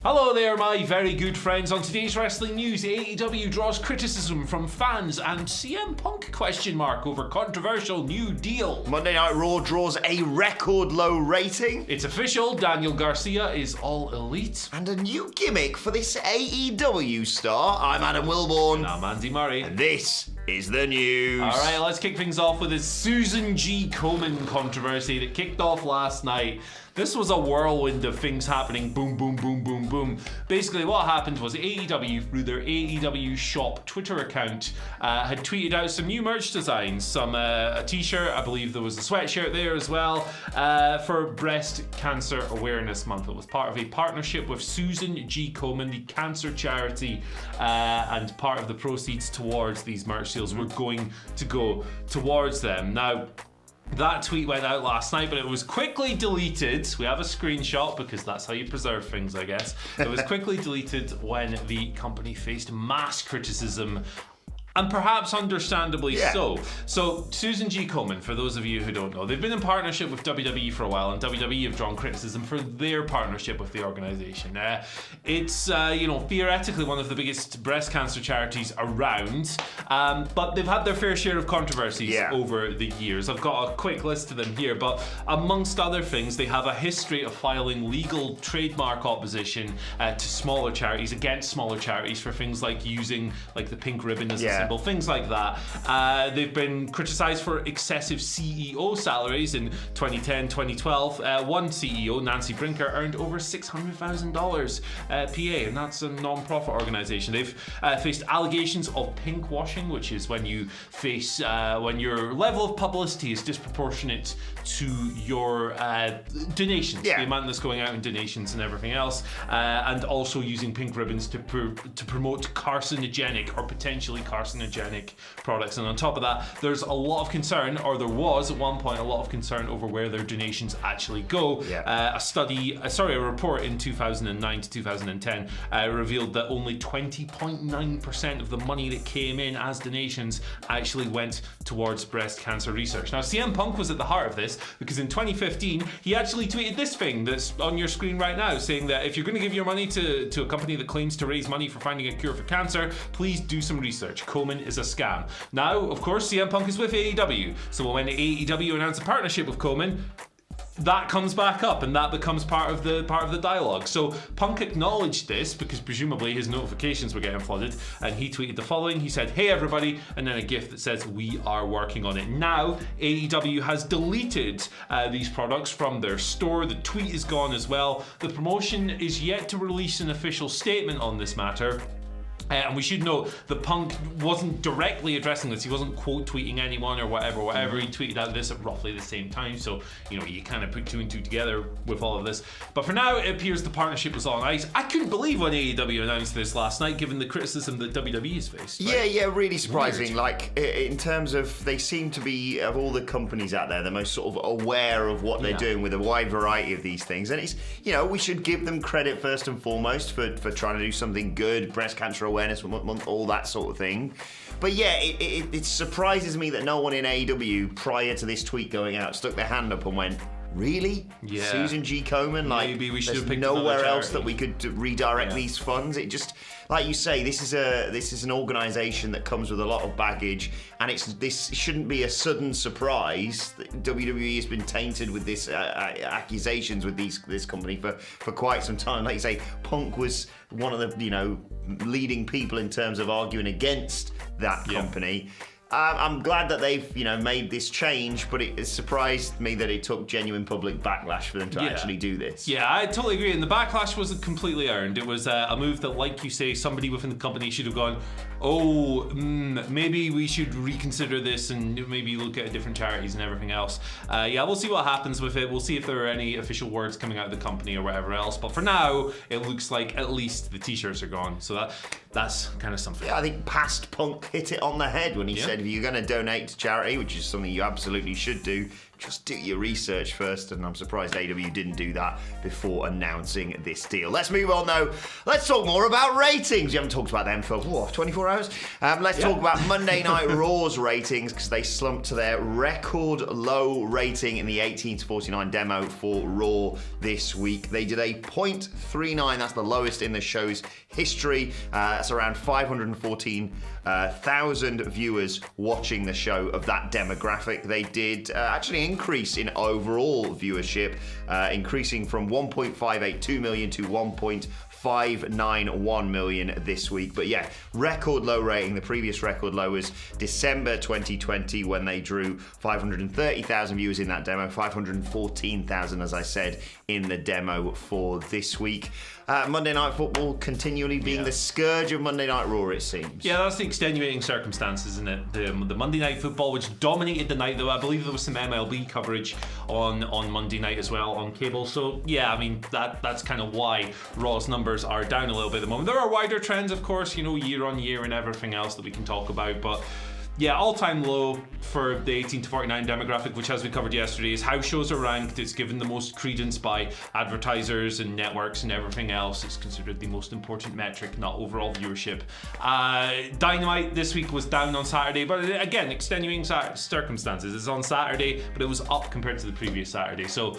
Hello there, my very good friends. On today's wrestling news, AEW draws criticism from fans and CM Punk ? Over controversial new deal. Monday Night Raw draws a record low rating. It's official, Daniel Garcia is AllElite. And a new gimmick for this AEW star. I'm Adam Wilborn. And I'm Andy Murray. And this is the news. Alright, let's kick things off with this Susan G. Komen controversy that kicked off last night. This was a whirlwind of things happening, boom, boom, boom, boom, boom. Basically, what happened was AEW, through their AEW shop Twitter account, had tweeted out some new merch designs, a t-shirt, I believe there was a sweatshirt there as well, for Breast Cancer Awareness Month. It was part of a partnership with Susan G. Komen, the cancer charity, and part of the proceeds towards these merch deals were going to go towards them. Now, that tweet went out last night, but it was quickly deleted. We have a screenshot because that's how you preserve things, I guess. It was quickly deleted when the company faced mass criticism, and perhaps understandably so. So, Susan G. Komen, for those of you who don't know, they've been in partnership with WWE for a while, and WWE have drawn criticism for their partnership with the organization. It's, theoretically one of the biggest breast cancer charities around, but they've had their fair share of controversies over the years. I've got a quick list of them here, but amongst other things, they have a history of filing legal trademark opposition to smaller charities, against smaller charities, for things like using the pink ribbon as a symbol, things like that. They've been criticised for excessive CEO salaries in 2010, 2012. One CEO, Nancy Brinker, earned over $600,000 PA, and that's a non-profit organisation. They've faced allegations of pink washing, which is when you face when your level of publicity is disproportionate to your donations, the amount that's going out in donations and everything else, and also using pink ribbons to promote carcinogenic or potentially carcinogenic products. And on top of that, there's a lot of concern, or there was at one point a lot of concern over where their donations actually go. A report in 2009 to 2010 revealed that only 20.9% of the money that came in as donations actually went towards breast cancer research. Now, CM Punk was at the heart of this because in 2015 he actually tweeted this thing that's on your screen right now, saying that if you're going to give your money to a company that claims to raise money for finding a cure for cancer, please do some research. Komen is a scam. Now, of course, CM Punk is with AEW, so when AEW announced a partnership with Komen, that comes back up and that becomes part of the dialogue. So Punk acknowledged this because presumably his notifications were getting flooded, and he tweeted the following. He said, "Hey everybody," and then a GIF that says, "We are working on it." Now AEW has deleted these products from their store. The tweet is gone as well. The promotion is yet to release an official statement on this matter. And we should note that Punk wasn't directly addressing this. He wasn't quote tweeting anyone or whatever. He tweeted out this at roughly the same time. So, you kind of put two and two together with all of this. But for now, it appears the partnership was on ice. I couldn't believe when AEW announced this last night, given the criticism that WWE has faced. Right? Yeah, really surprising. Weird. Like, in terms of, they seem to be, of all the companies out there, the most sort of aware of what they're doing with a wide variety of these things. And it's, we should give them credit first and foremost for trying to do something good, breast cancer awareness month, all that sort of thing. But yeah, it surprises me that no one in AEW prior to this tweet going out stuck their hand up and went, "Really? Yeah. Susan G. Komen? Maybe we should have picked nowhere else charity that we could redirect these funds." It just, like you say, this is an organisation that comes with a lot of baggage, and this shouldn't be a sudden surprise that WWE has been tainted with this accusations with this company for quite some time. Like you say, Punk was one of the leading people in terms of arguing against that company. I'm glad that they've made this change, but it surprised me that it took genuine public backlash for them to actually do this. Yeah, I totally agree, and the backlash wasn't completely earned. It was a move that, like you say, somebody within the company should have gone, maybe we should reconsider this and maybe look at different charities and everything else. We'll see what happens with it. We'll see if there are any official words coming out of the company or whatever else. But for now, it looks like at least the t-shirts are gone. So that's kind of something. Yeah, I think past Punk hit it on the head when he said, if you're going to donate to charity, which is something you absolutely should do, just do your research first, and I'm surprised AEW didn't do that before announcing this deal. Let's move on, though. Let's talk more about ratings. We haven't talked about them for, 24 hours? Let's talk about Monday Night Raw's ratings, because they slumped to their record low rating in the 18 to 49 demo for Raw this week. They did a 0.39, that's the lowest in the show's history. That's around 514,000 viewers watching the show of that demographic. They did actually increase in overall viewership, increasing from 1.582 million to 1.591 million this week. But yeah, record low rating. The previous record low was December 2020 when they drew 530,000 viewers in that demo, 514,000 as I said in the demo for this week. Monday Night Football continually being the scourge of Monday Night Raw, it seems. Yeah, that's the extenuating circumstances, isn't it? The Monday Night Football, which dominated the night, though I believe there was some MLB coverage on Monday night as well on cable. So yeah, I mean that's kind of why Raw's numbers are down a little bit at the moment. There are wider trends, of course, year on year and everything else that we can talk about, but yeah, all-time low for the 18 to 49 demographic, which, as we covered yesterday, is how shows are ranked. It's given the most credence by advertisers and networks and everything else. It's considered the most important metric, not overall viewership. Dynamite this week was down on Saturday, but again, extenuating circumstances. It's on Saturday, but it was up compared to the previous Saturday. So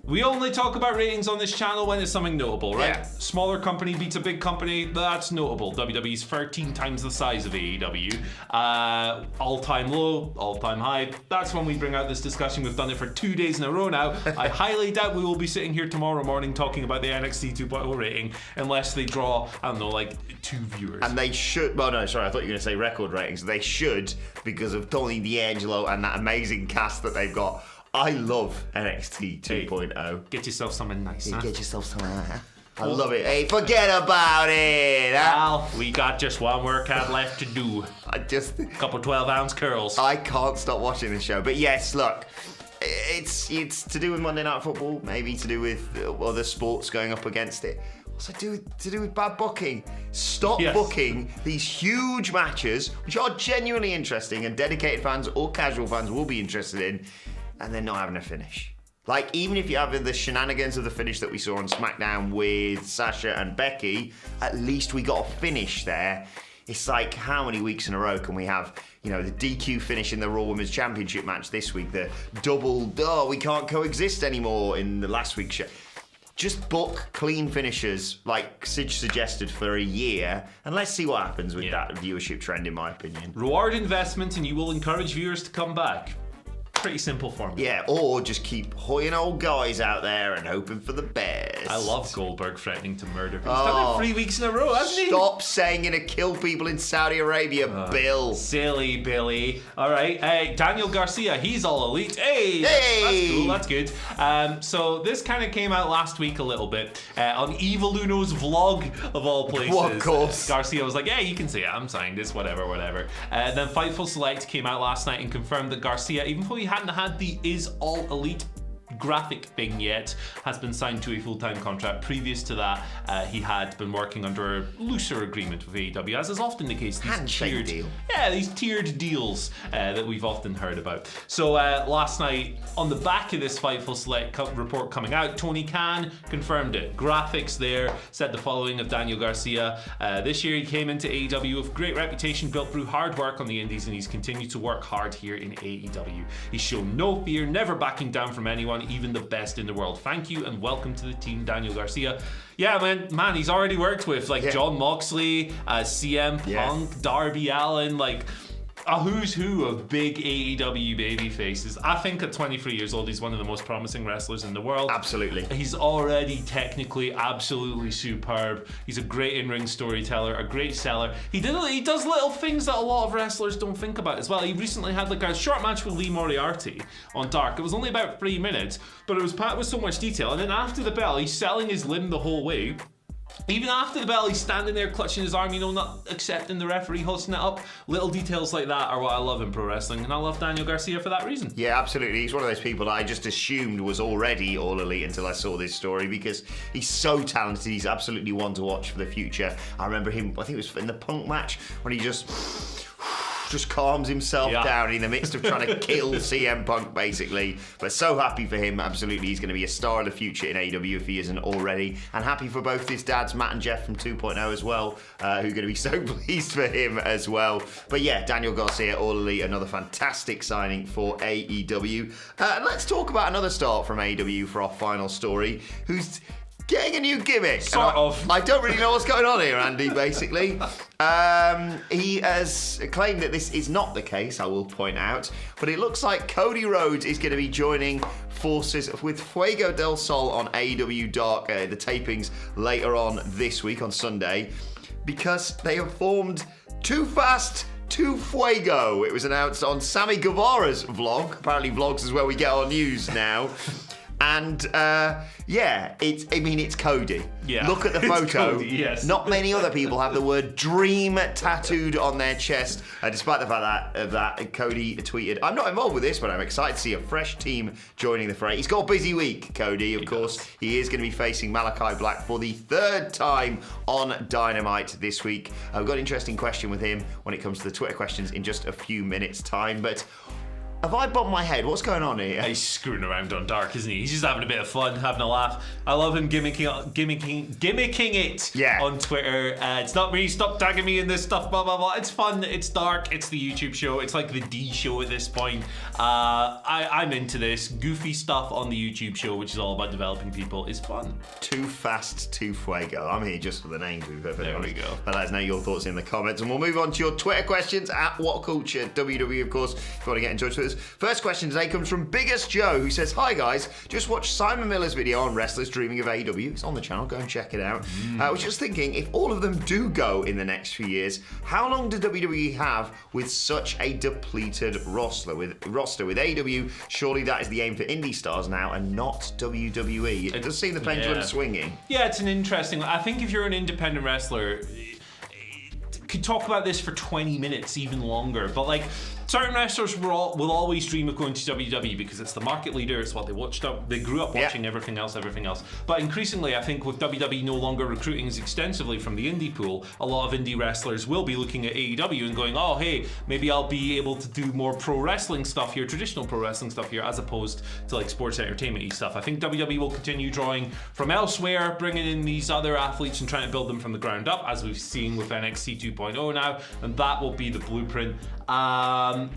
we only talk about ratings on this channel when it's something notable, right? Yeah. Smaller company beats a big company, that's notable. WWE's 13 times the size of AEW. All-time low, all-time high. That's when we bring out this discussion. We've done it for 2 days in a row now. I highly doubt we will be sitting here tomorrow morning talking about the NXT 2.0 rating unless they draw, I don't know, like 2 viewers. And they should, well no, sorry, I thought you were going to say record ratings. They should, because of Tony D'Angelo and that amazing cast that they've got. I love NXT 2.0. Hey, get yourself something nice, huh? Get yourself something. I love it. Hey, forget about it. Well, we got just one workout left to do. A couple 12-ounce curls. I can't stop watching the show. But yes, look, it's to do with Monday Night Football, maybe to do with other sports going up against it. Also to do with bad booking. Stop booking these huge matches, which are genuinely interesting and dedicated fans or casual fans will be interested in, and then not having a finish. Like, even if you have the shenanigans of the finish that we saw on SmackDown with Sasha and Becky, at least we got a finish there. It's like, how many weeks in a row can we have, the DQ finish in the Raw Women's Championship match this week, the double, we can't coexist anymore in the last week's show. Just book clean finishers, like Sid suggested, for a year, and let's see what happens with that viewership trend, in my opinion. Reward investment, and you will encourage viewers to come back. Pretty simple formula. Yeah, or just keep hoying old guys out there and hoping for the best. I love Goldberg threatening to murder people. He's done it 3 weeks in a row, hasn't he? Stop saying you're going to kill people in Saudi Arabia, Bill. Silly Billy. All right, Daniel Garcia, he's all elite. Hey! That's cool, that's good. So this kind of came out last week a little bit on Evil Uno's vlog, of all places. Well, of course. Garcia was like, yeah, you can say it, I'm signed this, whatever. Then Fightful Select came out last night and confirmed that Garcia, even though he hadn't had the Is All Elite graphic thing yet, has been signed to a full-time contract. Previous to that, he had been working under a looser agreement with AEW, as is often the case. Handshake deal. Yeah, these tiered deals that we've often heard about. So last night, on the back of this Fightful Select report coming out, Tony Khan confirmed it. Graphics there said the following of Daniel Garcia. This year he came into AEW with great reputation built through hard work on the indies, and he's continued to work hard here in AEW. He's shown no fear, never backing down from anyone, even the best in the world. Thank you and welcome to the team, Daniel Garcia. Yeah, man, he's already worked with Jon Moxley, CM Punk, Darby Allin, a who's who of big AEW baby faces. I think at 23 years old, he's one of the most promising wrestlers in the world. Absolutely. He's already technically absolutely superb. He's a great in-ring storyteller, a great seller. He does little things that a lot of wrestlers don't think about as well. He recently had a short match with Lee Moriarty on Dark. It was only about 3 minutes, but it was packed with so much detail. And then after the bell, he's selling his limb the whole way. Even after the bell, he's standing there clutching his arm, not accepting the referee, hosting it up. Little details like that are what I love in pro wrestling, and I love Daniel Garcia for that reason. Yeah, absolutely. He's one of those people that I just assumed was already all elite until I saw this story, because he's so talented. He's absolutely one to watch for the future. I remember him, I think it was in the Punk match, when he just just calms himself Yeah. down in the midst of trying to kill CM Punk, basically. But so happy for him. Absolutely, he's going to be a star of the future in AEW if he isn't already. And happy for both his dads, Matt and Jeff from 2.0 as well, who are going to be so pleased for him as well. But yeah, Daniel Garcia, AllElite, another fantastic signing for AEW. And let's talk about another star from AEW for our final story, who's getting a new gimmick. Sort of. I don't really know what's going on here, Andy, basically. He has claimed that this is not the case, I will point out, but it looks like Cody Rhodes is going to be joining forces with Fuego del Sol on AEW Dark, the tapings later on this week on Sunday, because they have formed Too Fast, Too Fuego. It was announced on Sammy Guevara's vlog. Apparently vlogs is where we get our news now. And it's Cody. Yeah, Look at the it's photo. Cody, yes. Not many other people have the word dream tattooed on their chest, despite the fact that Cody tweeted, "I'm not involved with this, but I'm excited to see a fresh team joining the fray." He's got a busy week, Cody, of course. He is going to be facing Malachi Black for the third time on Dynamite this week. I've got an interesting question with him when it comes to the Twitter questions in just a few minutes' time, but have I bumped my head? What's going on here? He's screwing around on Dark, isn't he? He's just having a bit of fun, having a laugh. I love him gimmicking it on Twitter. It's not me, stop tagging me in this stuff, blah, blah, blah. It's fun, it's Dark, it's the YouTube show. It's like the D show at this point. I'm into this. Goofy stuff on the YouTube show, which is all about developing people, is fun. Too Fast, Too Fuego. I'm here just for the names, to be perfectly There honest. we go. But let us know your thoughts in the comments, and we'll move on to your Twitter questions at WhatCulture WWE, of course, if you want to get in touch with us. First question today comes from Biggest Joe, who says, "Hi guys, just watched Simon Miller's video on Wrestlers Dreaming of AEW. It's on the channel, go and check it out. I was just thinking, if all of them do go in the next few years, how long do WWE have with such a depleted roster? With AEW, surely that is the aim for indie stars now and not WWE. It does seem the pendulum swinging." Yeah, it's an interesting. I think if you're an independent wrestler, could talk about this for 20 minutes, even longer. But like, certain wrestlers will always dream of going to WWE because it's the market leader. It's what they watched up. They grew up watching everything else. But increasingly, I think with WWE no longer recruiting as extensively from the indie pool, a lot of indie wrestlers will be looking at AEW and going, "Oh, hey, maybe I'll be able to do more pro wrestling stuff here, traditional pro wrestling stuff here, as opposed to like sports entertainment-y stuff." I think WWE will continue drawing from elsewhere, bringing in these other athletes and trying to build them from the ground up, as we've seen with NXT 2.0 now, and that will be the blueprint.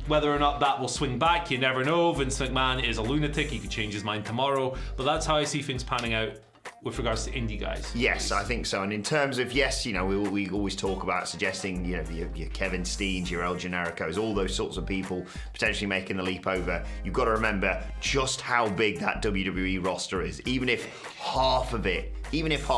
Whether or not that will swing back, you never know. Vince McMahon is a lunatic. He could change his mind tomorrow. But that's how I see things panning out with regards to indie guys. Yes, I think so. And in terms of, yes, you know, we always talk about suggesting, you know, your Kevin Steens, your El Genericos, all those sorts of people potentially making the leap over. You've got to remember just how big that WWE roster is. Even if half,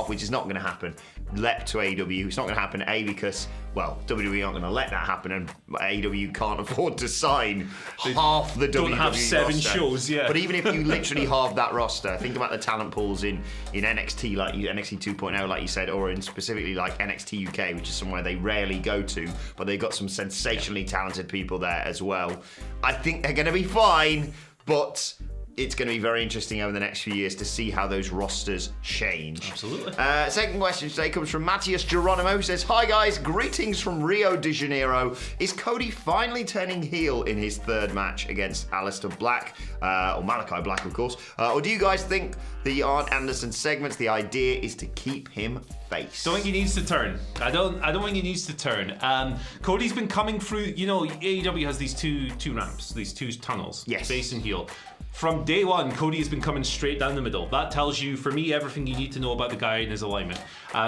which is not going to happen, leapt to AEW, it's not going to happen, because, well, WWE aren't going to let that happen, and AEW can't afford to sign half the WWE roster. Don't have 7 shows, yeah. But even if you literally halve that roster, think about the talent pools in NXT, like NXT 2.0, like you said, or in specifically like NXT UK, which is somewhere they rarely go to, but they've got some sensationally talented people there as well. I think they're going to be fine, but it's going to be very interesting over the next few years to see how those rosters change. Absolutely. Second question today comes from Matthias Geronimo, who says, "Hi guys, greetings from Rio de Janeiro. Is Cody finally turning heel in his third match against Aleister Black, or Malachi Black, of course? Or do you guys think the Arn Anderson segments, the idea is to keep him face?" Don't think he needs to turn. I don't think he needs to turn. Cody's been coming through, you know, AEW has these two ramps, these 2 tunnels. Yes. Face and heel. From day one, Cody has been coming straight down the middle. That tells you, for me, everything you need to know about the guy and his alignment.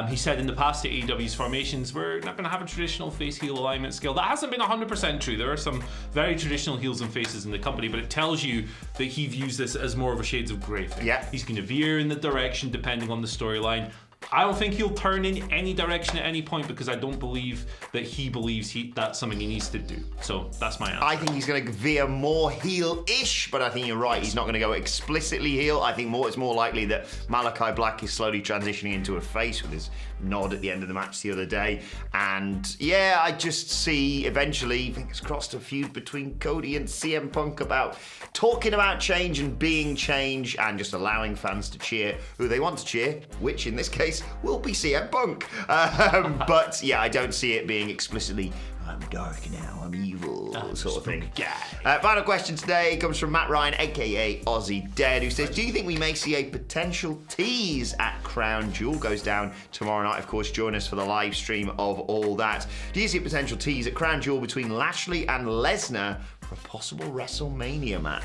He said in the past that AEW's formations, we're not going to have a traditional face-heel alignment scale. That hasn't been 100% true. There are some very traditional heels and faces in the company, but it tells you that he views this as more of a shades of grey thing. Yeah. He's going to veer in the direction depending on the storyline. I don't think he'll turn in any direction at any point, because I don't believe that he believes that's something he needs to do. So that's my answer. I think he's going to veer more heel-ish, but I think you're right. He's not going to go explicitly heel. I think it's more likely that Malachi Black is slowly transitioning into a face with his nod at the end of the match the other day. And yeah, I just see eventually, fingers crossed, a feud between Cody and CM Punk about talking about change and being change and just allowing fans to cheer who they want to cheer, which in this case will be CM Punk. But yeah, I don't see it being explicitly I'm dark now, I'm evil, sort of thing. Guy. Final question today comes from Matt Ryan, aka Aussie Dead, who says, do you think we may see a potential tease at Crown Jewel? Goes down tomorrow night, of course. Join us for the live stream of all that. Do you see a potential tease at Crown Jewel between Lashley and Lesnar for a possible WrestleMania match?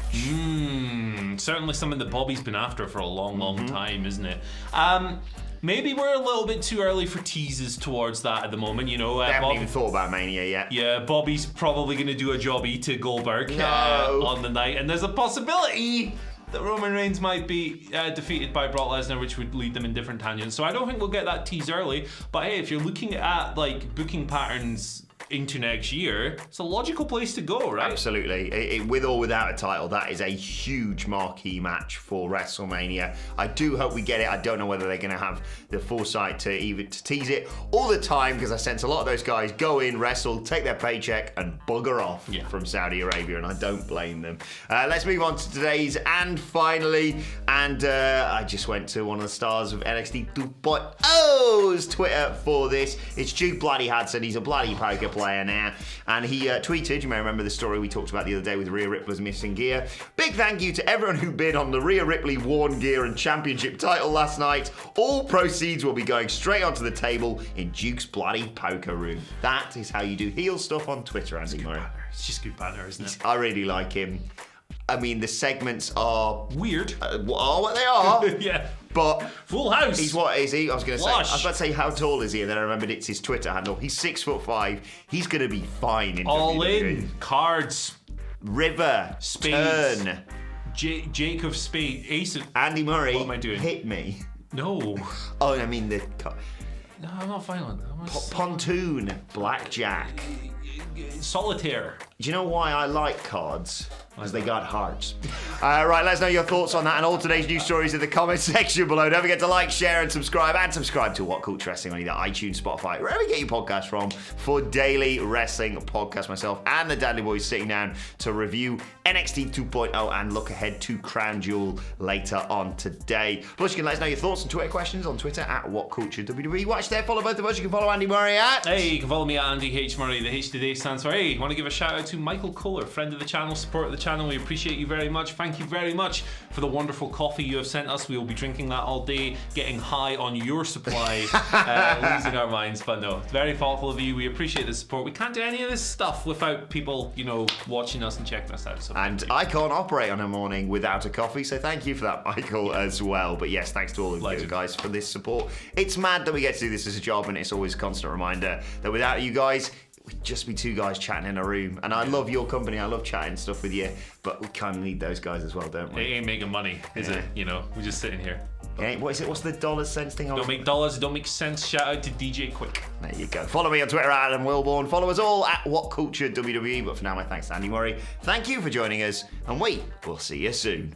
Certainly something that Bobby's been after for a long time, isn't it? Maybe we're a little bit too early for teases towards that at the moment, you know. I haven't even thought about Mania yet. Yeah, Bobby's probably going to do a jobby to Goldberg on the night, and there's a possibility that Roman Reigns might be defeated by Brock Lesnar, which would lead them in different tangents. So I don't think we'll get that tease early, but hey, if you're looking at like booking patterns into next year, it's a logical place to go, right? Absolutely. With or without a title, that is a huge marquee match for WrestleMania. I do hope we get it. I don't know whether they're going to have the foresight to even tease it all the time, because I sense a lot of those guys go in, wrestle, take their paycheck, and bugger off from Saudi Arabia, and I don't blame them. Let's move on to today's and finally, and I just went to one of the stars of NXT 2.0's Twitter for this. It's Duke Bloody Hudson. He's a bloody poker player now, and he tweeted, you may remember the story we talked about the other day with Rhea Ripley's missing gear. Big thank you to everyone who bid on the Rhea Ripley worn gear and championship title last night. All proceeds will be going straight onto the table in Duke's bloody poker room. That is how you do heel stuff on Twitter, Andy Murray. It's just good banner, isn't it? I really like him. I mean, the segments are weird. Are what they are. Yeah. But Full House. He's what is he? I was going to say. Lush. I was about to say how tall is he, and then I remembered it's his Twitter handle. He's 6'5". He's going to be fine in All WWE. in. Cards. River. Spades. Turn. Jake of Spade. Ace of... Andy Murray. What am I doing? Hit me. No. Oh, I mean the No, I'm not violent. pontoon. Blackjack. Solitaire. Do you know why I like cards? Because they got hearts. Right, let us know your thoughts on that and all today's news stories in the comment section below. Don't forget to like, share, and subscribe to What Culture Wrestling on either iTunes, Spotify, wherever you get your podcasts from, for daily wrestling podcasts. Myself and the Dudley Boys sitting down to review NXT 2.0 and look ahead to Crown Jewel later on today. Plus, you can let us know your thoughts and Twitter questions on Twitter at WhatCultureWWE. Watch there, follow both of us. You can follow Andy Murray at... Hey, you can follow me at Andy H. Murray. The H today stands for hey. I want to give a shout out to Michael Kohler, friend of the channel, support of the channel. We appreciate you very much. Thank you very much for the wonderful coffee you have sent us. We will be drinking that all day, getting high on your supply, losing our minds. But no, very thoughtful of you. We appreciate the support. We can't do any of this stuff without people, you know, watching us and checking us out. So and I can't operate on a morning without a coffee, so thank you for that, Michael, as well. But yes, thanks to all of you guys for this support. It's mad that we get to do this as a job, and it's always a constant reminder that without you guys, we'd just be two guys chatting in a room. And I love your company, I love chatting stuff with you, but we kind of need those guys as well, don't we? It ain't making money, is it? You know, we're just sitting here. Okay, what is it? What's the dollar cents thing? Don't make dollars, don't make sense. Shout out to DJ Quick. There you go. Follow me on Twitter at Adam Wilborn. Follow us all at WhatCultureWWE. But for now, my thanks to Andy Murray. Thank you for joining us, and we'll see you soon.